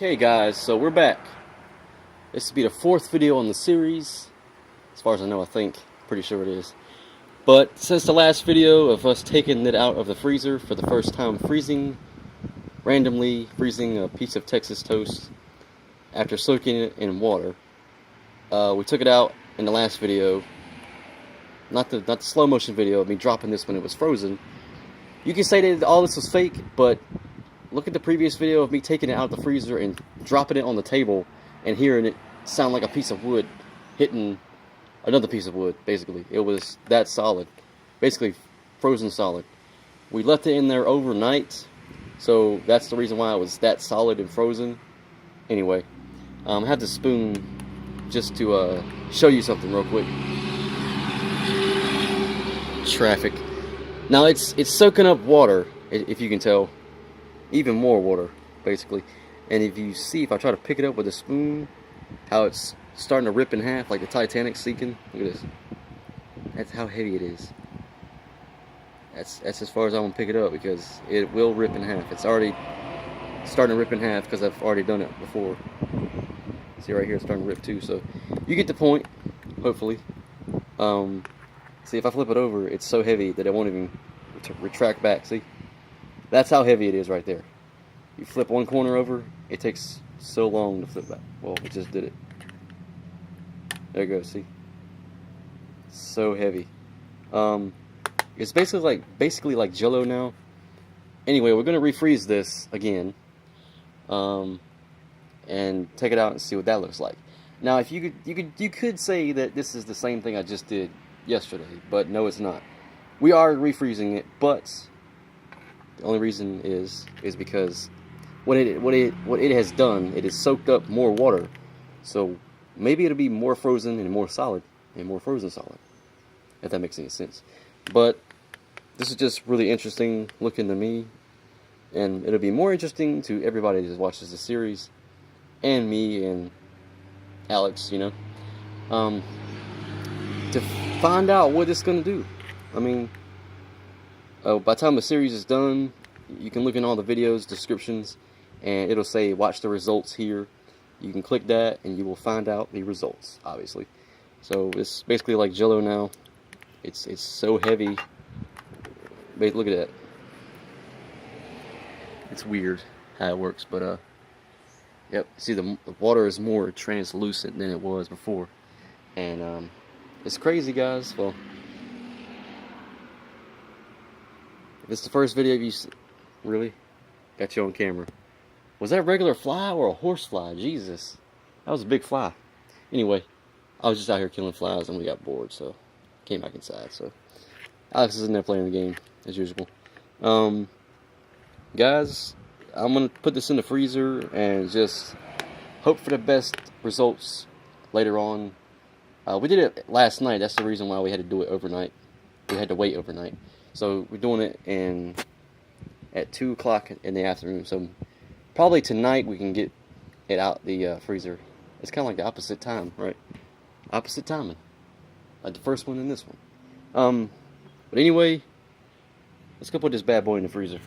Okay guys, so we're back. This will be the fourth video on the series. As far as I know, I think. Pretty sure it is. But since the last video of us taking it out of the freezer for the first time randomly freezing a piece of Texas toast after soaking it in water. We took it out in the last video. Not the slow motion video of me dropping this when it was frozen. You can say that all this was fake, but look at the previous video of me taking it out of the freezer and dropping it on the table and hearing it sound like a piece of wood hitting another piece of wood, basically. It was that solid. Basically, frozen solid. We left it in there overnight, so that's the reason why it was that solid and frozen. Anyway, I have the spoon just to show you something real quick. Traffic. Now it's soaking up water, if you can tell. Even more water, basically. And if you see, if I try to pick it up with a spoon, how it's starting to rip in half, like the Titanic sinking. Look at this. That's how heavy it is. That's as far as I want to pick it up, because it will rip in half. It's already starting to rip in half because I've already done it before. See right here, it's starting to rip too. So you get the point, hopefully. See, if I flip it over, it's so heavy that it won't even retract back. See? That's how heavy it is right there. You flip one corner over, it takes so long to flip back. Well, we just did it. There it goes, see? So heavy. It's basically like Jello now. Anyway, we're gonna refreeze this again. And take it out and see what that looks like. Now, if you could say that this is the same thing I just did yesterday, but no, it's not. We are refreezing it, but the only reason is because what it has done, it has soaked up more water, so maybe it'll be more frozen and more solid and more frozen solid, if that makes any sense. But this is just really interesting looking to me, and it'll be more interesting to everybody that watches the series, and me and Alex, you know, to find out what it's gonna do. I mean, by the time the series is done, you can look in all the videos, descriptions, and it'll say watch the results here. You can click that and you will find out the results, obviously. So it's basically like Jello now. It's so heavy. Wait, look at that. It's weird how it works, but yep. See, the water is more translucent than it was before, and it's crazy, guys. Well, if it's the first video you see, really got you on camera. Was that a regular fly or a horse fly? Jesus, that was a big fly. Anyway, I was just out here killing flies and we got bored, so came back inside. So Alex is in there playing the game as usual. Guys, I'm gonna put this in the freezer and just hope for the best results later on. We did it last night. That's the reason why we had to do it overnight. We had to wait overnight. So we're doing it at 2 o'clock in the afternoon. So probably tonight we can get it out the freezer. It's kind of like the opposite time, right? Opposite timing. Like the first one and this one. But anyway, let's go put this bad boy in the freezer.